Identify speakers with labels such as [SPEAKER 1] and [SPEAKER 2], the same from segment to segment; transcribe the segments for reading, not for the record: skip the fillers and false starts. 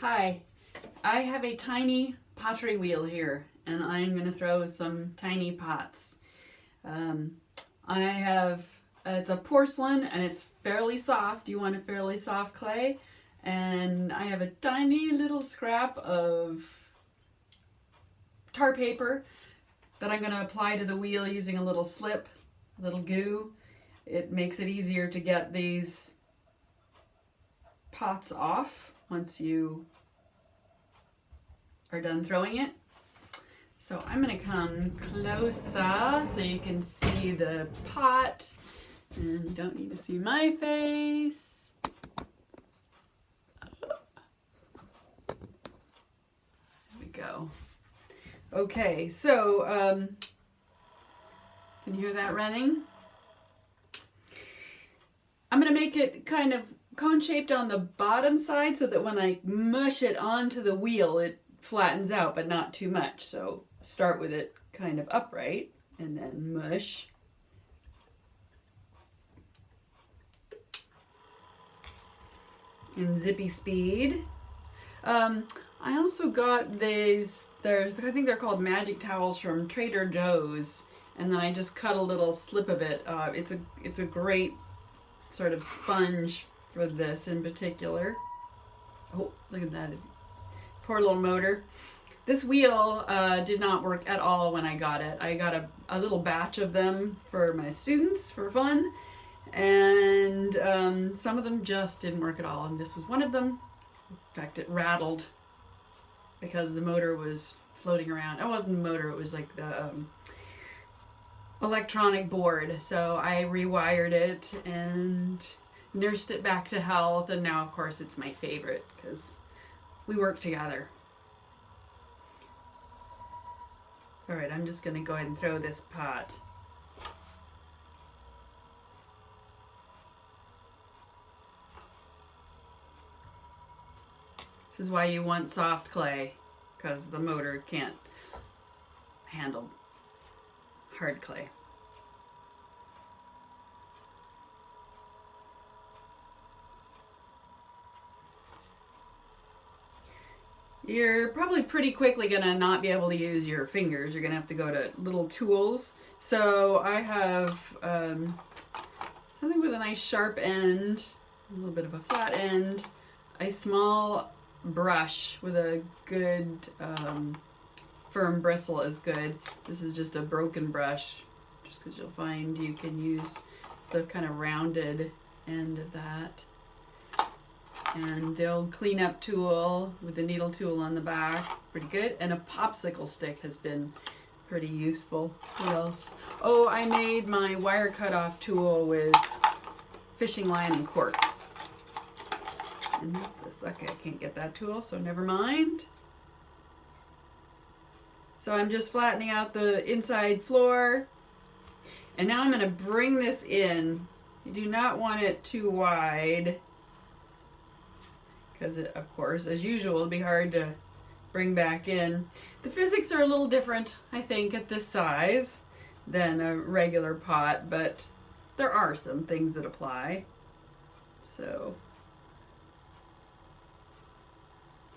[SPEAKER 1] Hi, I have a tiny pottery wheel here and I'm going to throw some tiny pots. Um, I have, it's a porcelain and it's fairly soft. You want a fairly soft clay. And I have a tiny little scrap of tar paper that I'm going to apply to the wheel using a little slip, a little goo. It makes it easier to get these pots off once you are done throwing it. So I'm going to come closer so you can see the pot, and you don't need to see my face. There we go. Okay, so can you hear that running? I'm going to make it kind of cone shaped on the bottom side so that when I mush it onto the wheel it flattens out, but not too much. So start with it kind of upright and then mush. In zippy speed. I also got these, I think they're called magic towels from Trader Joe's, and then I just cut a little slip of it. It's a great sort of sponge for this in particular. Oh, look at that. Poor little motor. This wheel did not work at all when I got it. I got a little batch of them for my students for fun, and some of them just didn't work at all, and this was one of them. In fact, it rattled because the motor was floating around. It wasn't the motor, it was like the electronic board. So I rewired it and nursed it back to health, and now of course it's my favorite because we work together. Alright, I'm just going to go ahead and throw this pot. This is why you want soft clay, because the motor can't handle hard clay. You're probably pretty quickly going to not be able to use your fingers. You're going to have to go to little tools. So I have something with a nice sharp end, a little bit of a flat end, a small brush with a good firm bristle is good. This is just a broken brush, just because you'll find you can use the kind of rounded end of that. And the old cleanup tool with the needle tool on the back, pretty good. And a popsicle stick has been pretty useful. What else? Oh, I made my wire cutoff tool with fishing line and corks. And what's this? Okay, I can't get that tool, so never mind. So I'm just flattening out the inside floor. And now I'm going to bring this in. You do not want it too wide, because it, of course, as usual, it'll be hard to bring back in. The physics are a little different, I think, at this size than a regular pot, but there are some things that apply. So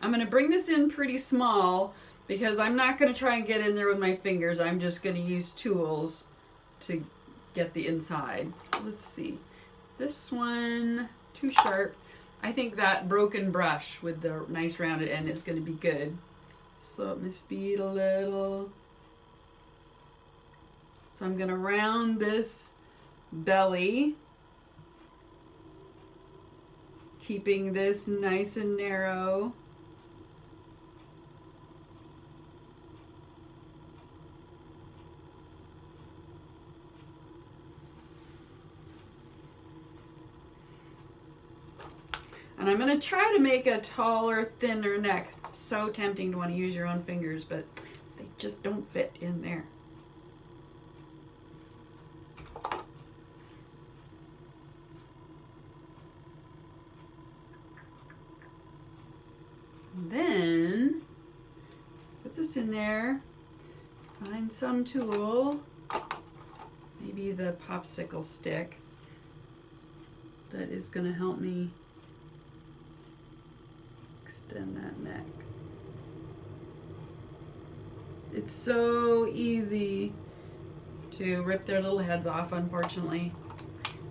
[SPEAKER 1] I'm going to bring this in pretty small because I'm not going to try and get in there with my fingers. I'm just going to use tools to get the inside. So let's see. This one, too sharp. I think that broken brush with the nice rounded end is going to be good. Slow up my speed a little. So I'm going to round this belly, keeping this nice and narrow. And I'm going to try to make a taller, thinner neck. So tempting to want to use your own fingers, but they just don't fit in there. And then put this in there. Find some tool, maybe the popsicle stick, that is going to help me extend that neck. It's so easy to rip their little heads off, unfortunately.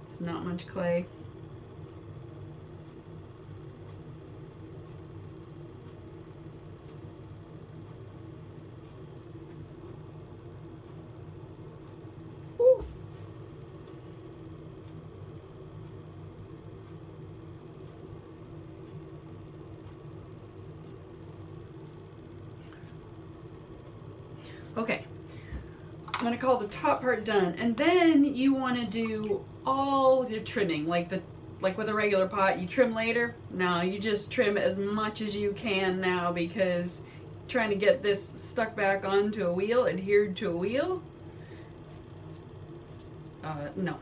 [SPEAKER 1] It's not much clay. Woo. Okay, I'm gonna call the top part done, and then you want to do all the trimming, like with a regular pot. You trim later. No, you just trim as much as you can now, because trying to get this stuck back onto a wheel, adhered to a wheel. No,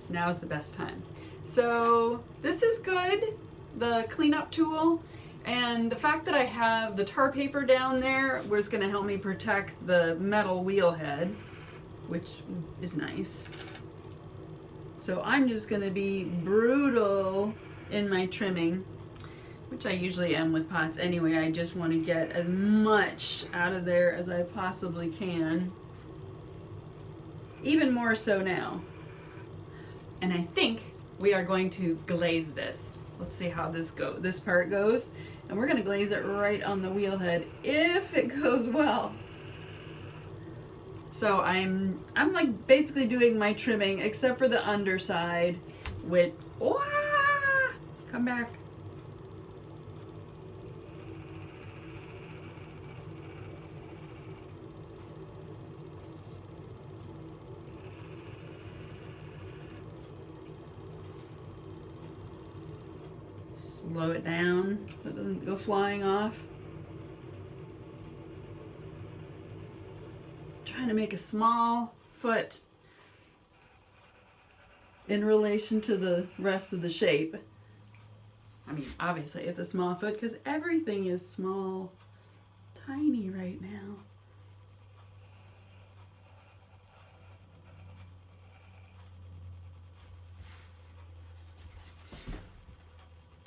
[SPEAKER 1] now's the best time. So this is good, the cleanup tool. And the fact that I have the tar paper down there was going to help me protect the metal wheel head, which is nice. So I'm just going to be brutal in my trimming, which I usually am with pots anyway. I just want to get as much out of there as I possibly can. Even more so now. And I think we are going to glaze this. Let's see how this part goes. And we're going to glaze it right on the wheel head if it goes well. So I'm like basically doing my trimming except for the underside with come back. Slow it down so it doesn't go flying off. Trying to make a small foot in relation to the rest of the shape. I mean, obviously it's a small foot because everything is small, tiny right now.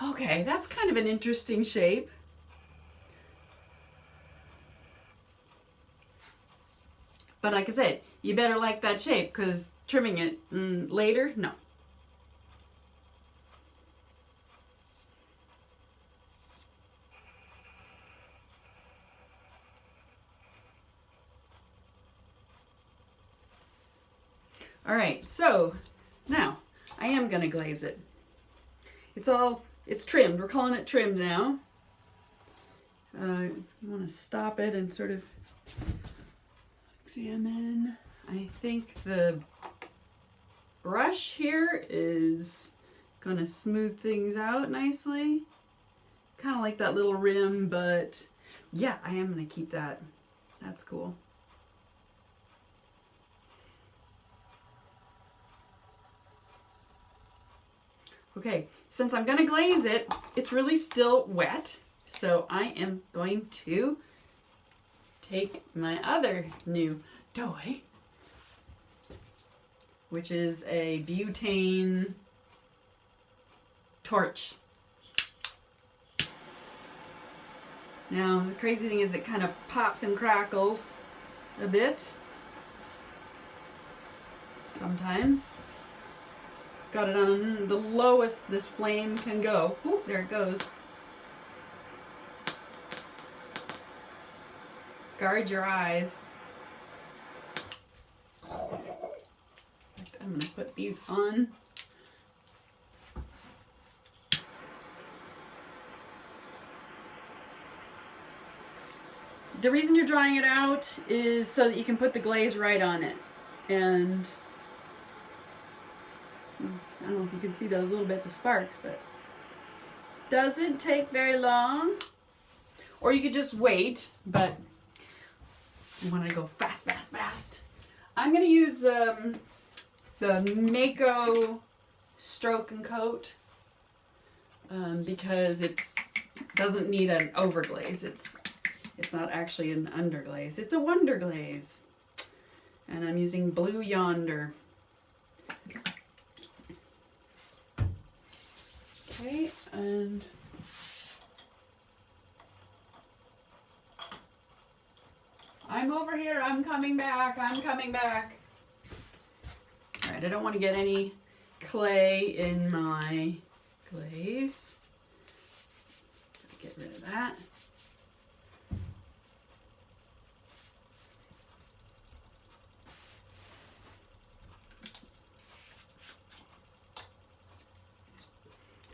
[SPEAKER 1] Okay, that's kind of an interesting shape. But like I said, you better like that shape, because trimming it later, no. All right, so now I am gonna glaze it. It's trimmed. We're calling it trimmed now. You want to stop it and sort of examine. I think the brush here is going to smooth things out nicely. Kind of like that little rim, but yeah, I am going to keep that. That's cool. Okay, since I'm going to glaze it, it's really still wet, so I am going to take my other new toy, which is a butane torch. Now, the crazy thing is it kind of pops and crackles a bit sometimes. Got it on the lowest this flame can go. Ooh, there it goes. Guard your eyes. I'm going to put these on. The reason you're drying it out is so that you can put the glaze right on it. And I don't know if you can see those little bits of sparks, but doesn't take very long. Or you could just wait, but I want to go fast, fast, fast. I'm going to use the Mako Stroke and Coat because it doesn't need an overglaze. It's not actually an underglaze. It's a wonder glaze. And I'm using Blue Yonder. Okay, and I'm over here. I'm coming back. I'm coming back. All right, I don't want to get any clay in my glaze. Get rid of that.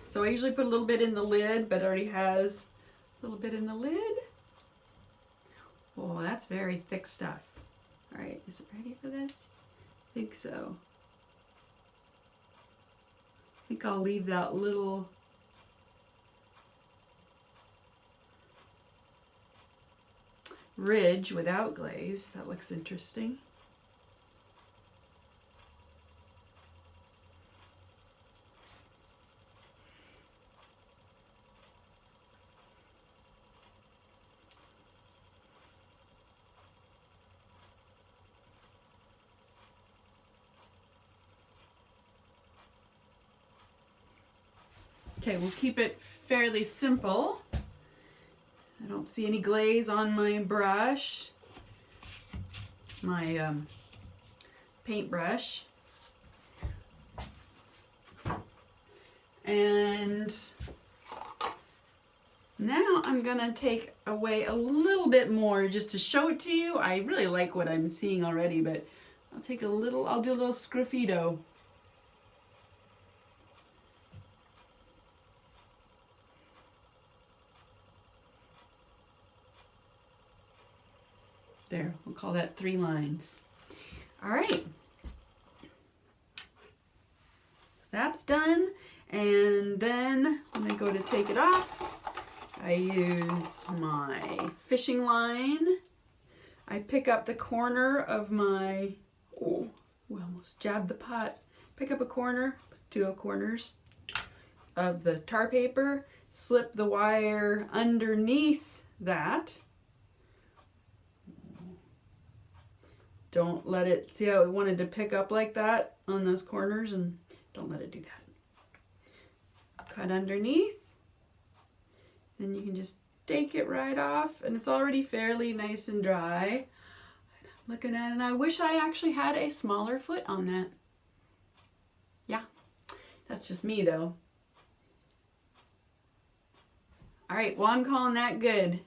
[SPEAKER 1] So I usually put a little bit in the lid, but it already has a little bit in the lid. Oh, that's very thick stuff. All right, is it ready for this? I think so. I think I'll leave that little ridge without glaze. That looks interesting. Okay, we'll keep it fairly simple. I don't see any glaze on my brush, my paintbrush. And now I'm gonna take away a little bit more just to show it to you. I really like what I'm seeing already, but I'll do a little sgraffito. There, we'll call that 3 lines. All right. That's done. And then when I go to take it off, I use my fishing line. I pick up the corner of my, oh, we almost jabbed the pot. Pick up a corner, 2 corners of the tar paper, slip the wire underneath that. Don't let it, see how it wanted to pick up like that on those corners, and don't let it do that. Cut underneath, then you can just take it right off, and it's already fairly nice and dry. I'm looking at it, and I wish I actually had a smaller foot on that. Yeah, that's just me though. All right, well, I'm calling that good.